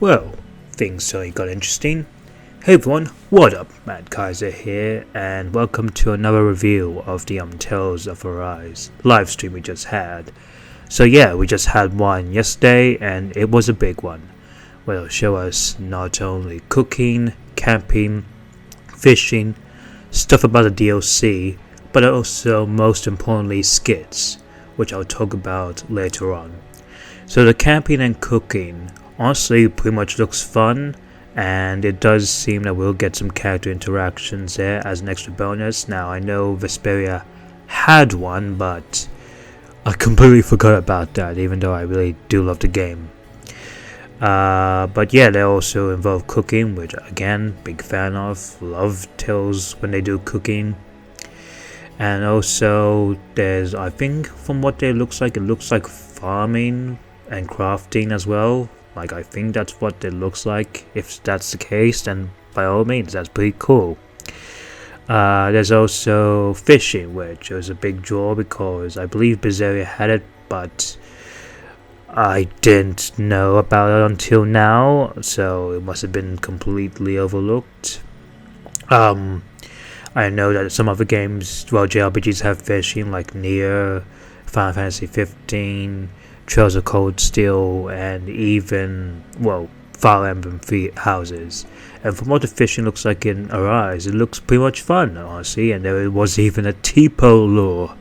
Well, things certainly got interesting. Hey everyone, what up? Matt Kaiser here, and welcome to another review of the Tales of Arise live stream we just had. So yeah, we just had one yesterday, and it was a big one. Where it'll show us not only cooking, camping, fishing, stuff about the DLC, but also most importantly skits, which I'll talk about later on. So the camping and cooking honestly pretty much looks fun, and it does seem that we'll get some character interactions there as an extra bonus. Now I know Vesperia had one, but I completely forgot about that, even though I really do love the game. But yeah, they also involve cooking, which again, big fan of. Love Tales when they do cooking. And also there's, I think from what it looks like farming and crafting as well. Like, I think that's what it looks like. If that's the case, then by all means, that's pretty cool. There's also fishing, which is a big draw because I believe Berseria had it, but I didn't know about it until now, so it must have been completely overlooked. I know that some other games, well, JRPGs have fishing, like Nier, Final Fantasy 15, Trails of Cold Steel, and even, well, Fire Emblem Three Houses. And from what the fishing looks like in Arise, it looks pretty much fun, honestly. And there was even a Tipo lore.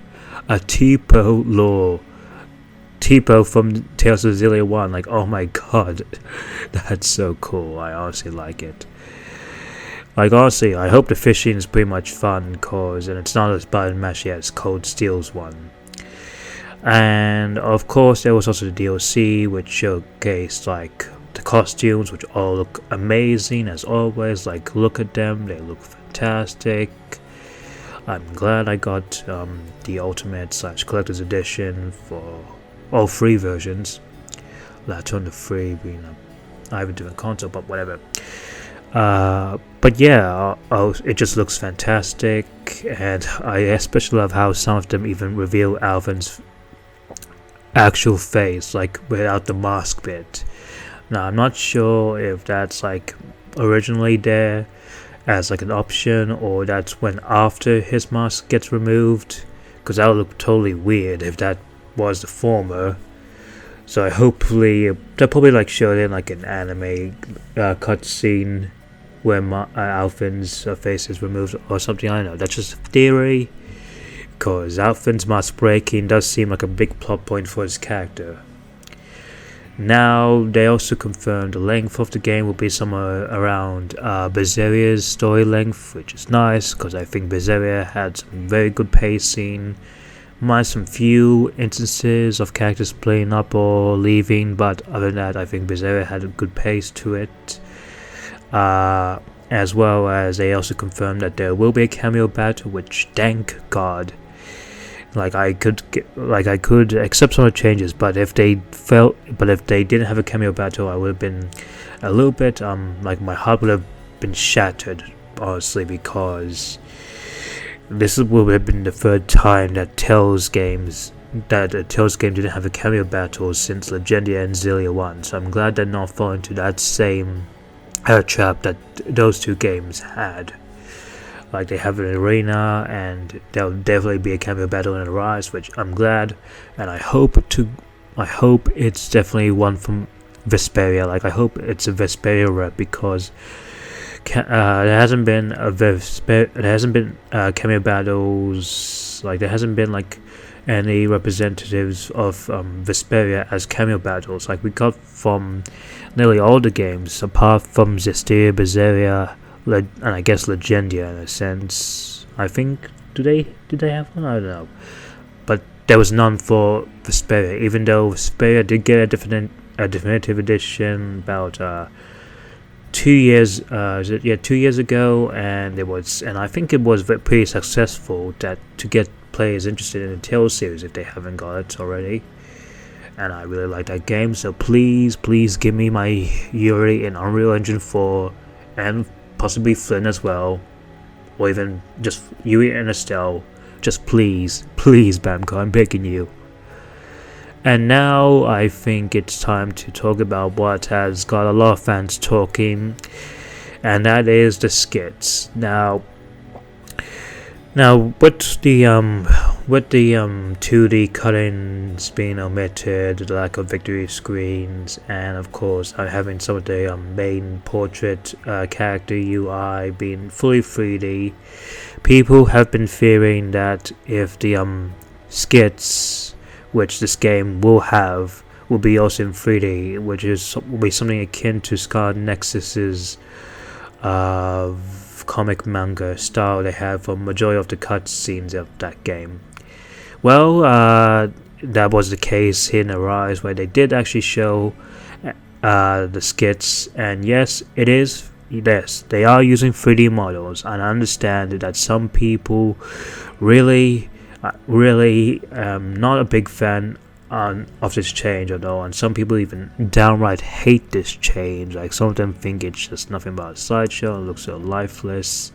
Tipo from Tales of Xillia 1. Like, oh my god. That's so cool. I honestly like it. Like, honestly, I hope the fishing is pretty much fun, and it's not as bad and mashy as Cold Steel's one. And of course there was also the DLC, which showcased like the costumes, which all look amazing as always. Like, look at them, they look fantastic. I'm glad I got the Ultimate / Collector's Edition for all three versions. That's on the free, I have a different console, but whatever. But yeah, it just looks fantastic, and I especially love how some of them even reveal Alvin's actual face, like without the mask bit. Now I'm not sure if that's like originally there as like an option, or that's when after his mask gets removed, because that would look totally weird if that was the former. So hopefully they'll probably like show it in like an anime cutscene where Alvin's face is removed or something. I don't know, that's just a theory, because Alvin's mask breaking does seem like a big plot point for his character. Now, they also confirmed the length of the game will be somewhere around Berseria's story length, which is nice, because I think Berseria had some very good pacing, minus some few instances of characters playing up or leaving, but other than that, I think Berseria had a good pace to it. As well as they also confirmed that there will be a cameo battle, which, thank God. Like, I could accept some of the changes, but if they didn't have a cameo battle, I would have been a little bit like my heart would have been shattered, honestly, because this would have been the third time that a Tales game didn't have a cameo battle since Legendia and Xillia 1. So I'm glad they're not falling into that same trap that those two games had. Like, they have an arena, and there'll definitely be a cameo battle in Arise, which I'm glad, and I hope it's definitely one from Vesperia. Like, I hope it's a Vesperia rep, because there hasn't been cameo battles. Like, there hasn't been like any representatives of Vesperia as cameo battles. Like, we got from nearly all the games apart from Zestiria, Berseria, and I guess Legendia in a sense. I think, do they have one? I don't know. But there was none for Vesperia, even though Vesperia did get a definitive edition about 2 years 2 years ago, and I think it was pretty successful to get players interested in the Tales series if they haven't got it already. And I really like that game, so please give me my Yuri in Unreal Engine 4, and possibly Flynn as well, or even just Yuri and Estelle. Just please, Bamco, I'm begging you. And now I think it's time to talk about what has got a lot of fans talking, and that is the skits. Now with the 2D cuttings being omitted, the lack of victory screens, and of course having some of the main portrait character UI being fully 3D, people have been fearing that if the skits, which this game will have, will be also in 3D, which will be something akin to Scarlet Nexus's comic manga style they have for majority of the cutscenes of that game. Well, that was the case here in Arise, where they did actually show the skits, and yes, they are using 3D models, and I understand that some people really not a big fan of this change at all, and some people even downright hate this change. Like, some of them think it's just nothing but a sideshow and looks so lifeless,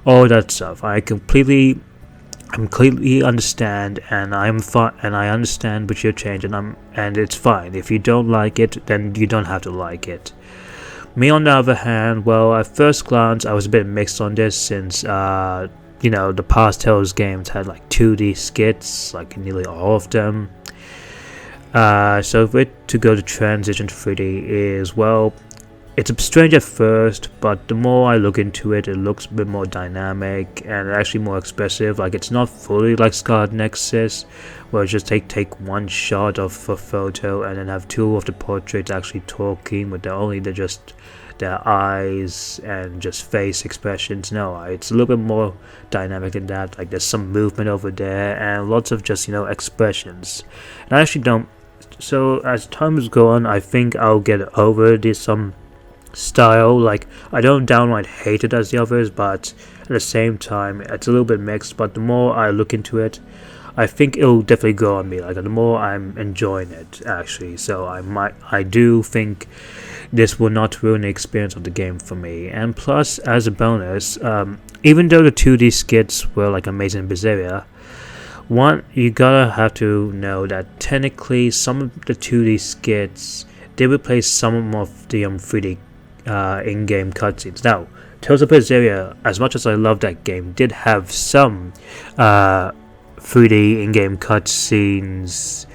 all that stuff. I completely understand, and I'm fine, and I understand with your change, and it's fine. If you don't like it, then you don't have to like it. Me, on the other hand, well, at first glance, I was a bit mixed on this, since the past Tales games had like 2D skits, like nearly all of them. So for it to go to transition to 3D is, well, it's strange at first, but the more I look into it, it looks a bit more dynamic and actually more expressive. Like, it's not fully like Scarlet Nexus, where it's just take one shot of a photo and then have two of the portraits actually talking with just their eyes and just face expressions. No, it's a little bit more dynamic than that. Like, there's some movement over there and lots of just expressions. And I actually don't. So as time is going, I think I'll get over this style. Like, I don't downright hate it as the others, but at the same time, it's a little bit mixed. But the more I look into it, I think it'll definitely grow on me. Like, the more I'm enjoying it, actually. So I do think this will not ruin the experience of the game for me. And plus, as a bonus, even though the 2D skits were like amazing in Berseria, you gotta have to know that technically some of the 2D skits did replace some of the 3D in-game cutscenes. Now, Tales of Berseria, as much as I love that game, did have some 3D in-game cutscenes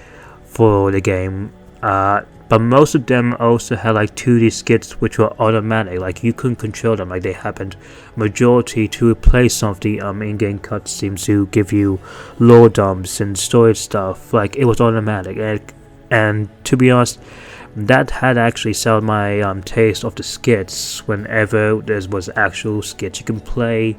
for the game, but most of them also had like 2D skits which were automatic. Like, you couldn't control them. Like, they happened majority to replace some of the in-game cutscenes to give you lore dumps and story stuff. Like, it was automatic, and to be honest, that had actually sold my taste of the skits. Whenever there was actual skits you can play,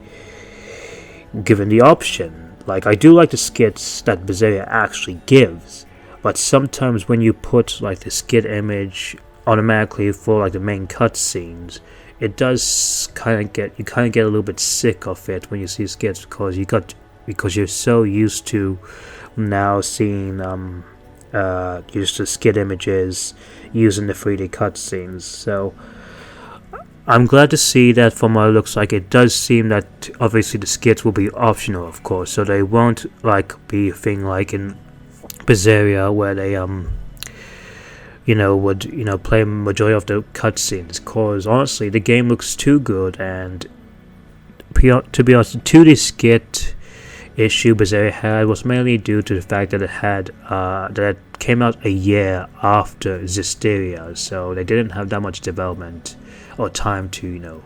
given the option. Like, I do like the skits that Berseria actually gives, but sometimes when you put like the skit image automatically for like the main cutscenes, it does kind of get a little bit sick of it when you see skits, because you're so used to now seeing used to skit images using the 3D cutscenes. So I'm glad to see that. From what it looks like, it does seem that obviously the skits will be optional, of course, so they won't like be a thing like in Berseria where they would play majority of the cutscenes. Cause honestly, the game looks too good, and to be honest, the 2D skit issue Berseria had was mainly due to the fact that it came out a year after Zestiria, so they didn't have that much development or time to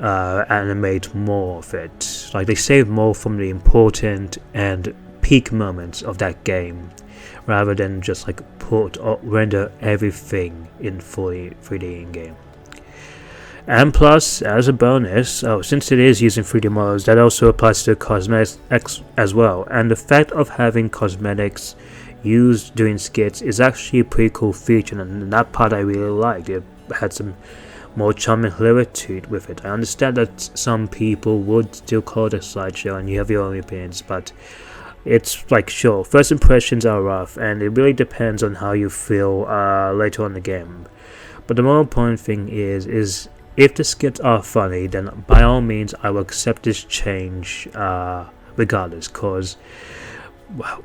animate more of it. Like, they saved more from the important and peak moments of that game, rather than just like put or render everything in fully 3D in game. And plus, as a bonus, since it is using 3D models, that also applies to cosmetics as well. And the fact of having cosmetics used during skits is actually a pretty cool feature, and that part I really liked. It had some more charm and hilarity with it. I understand that some people would still call it a slideshow, and you have your own opinions, but it's like, sure, first impressions are rough, and it really depends on how you feel later on in the game. But the more important thing is if the skits are funny, then by all means I will accept this change regardless, cause, well,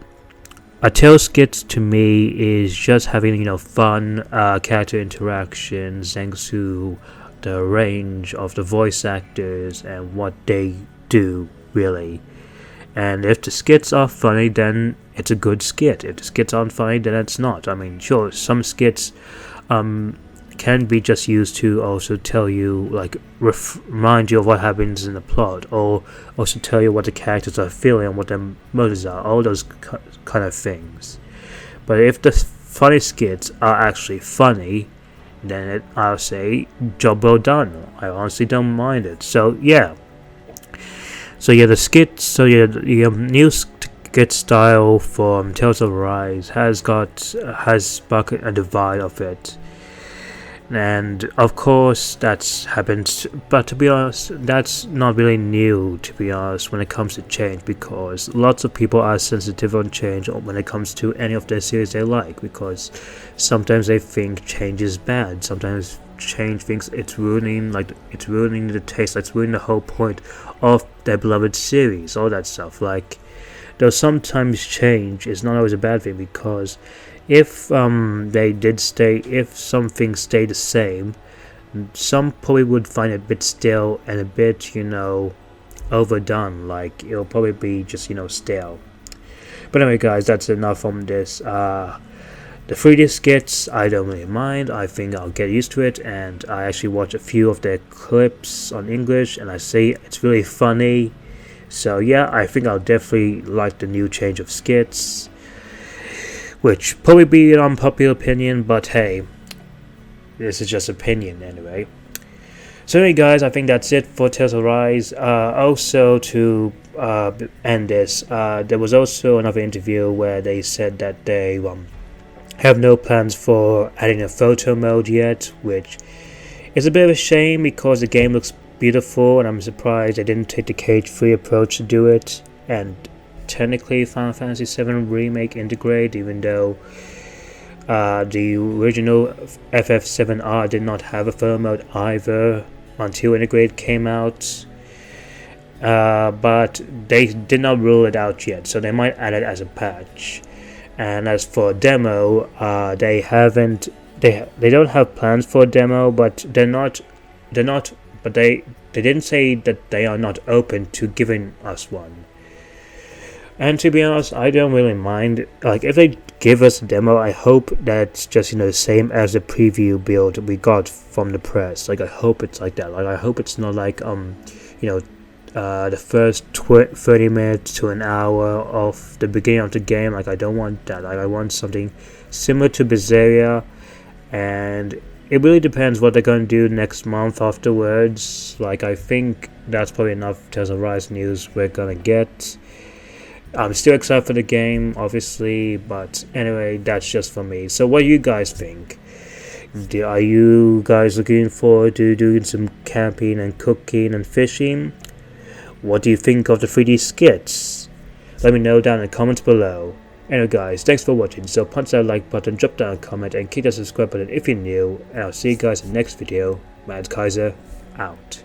a Tales skits to me is just having fun character interactions thanks to the range of the voice actors and what they do really. And if the skits are funny, then it's a good skit. If the skits aren't funny, then it's not. I mean, sure, some skits can be just used to also tell you, like, remind you of what happens in the plot, or also tell you what the characters are feeling and what their motives are, all those kind of things. But if the funny skits are actually funny, then I'll say, job well done. I honestly don't mind it. So yeah, the skits, the new skit style from Tales of Arise has sparked a divide of it. And of course that's happened, but to be honest, that's not really new, to be honest, when it comes to change, because lots of people are sensitive on change when it comes to any of their series they like, because sometimes they think change is bad, sometimes change thinks it's ruining the taste, it's ruining the whole point of their beloved series, all that stuff. Like, though sometimes change is not always a bad thing, because if some things stay the same, some probably would find it a bit stale and a bit, overdone. Like, it'll probably be just, stale. But anyway, guys, that's enough from this. The 3D skits, I don't really mind. I think I'll get used to it, and I actually watch a few of their clips on English, and I see it's really funny. So yeah, I think I'll definitely like the new change of skits, which probably be an unpopular opinion, but hey, this is just opinion anyway. So anyway, guys, I think that's it for Tales of Rise. Also, to end this, there was also another interview where they said that they have no plans for adding a photo mode yet, which is a bit of a shame because the game looks beautiful, and I'm surprised they didn't take the cage-free approach to do it. And technically, Final Fantasy VII Remake integrate, even though the original FF7R did not have a photo mode either until Integrate came out. But they did not rule it out yet, so they might add it as a patch. And as for demo, they don't have plans for a demo, but they didn't say that they are not open to giving us one. And to be honest, I don't really mind. Like, if they give us a demo, I hope that's just, the same as the preview build we got from the press. Like, I hope it's like that. Like, I hope it's not like, the first 30 minutes to an hour of the beginning of the game. Like, I don't want that. Like, I want something similar to Berseria, and it really depends what they're going to do next month afterwards. Like, I think that's probably enough Tales of Rise news we're going to get. I'm still excited for the game, obviously, but anyway, that's just for me. So what do you guys think? Are you guys looking forward to doing some camping and cooking and fishing? What do you think of the 3D skits? Let me know down in the comments below. Anyway, guys, thanks for watching. So punch that like button, drop down a comment, and click that subscribe button if you're new. And I'll see you guys in the next video. Kaiser, out.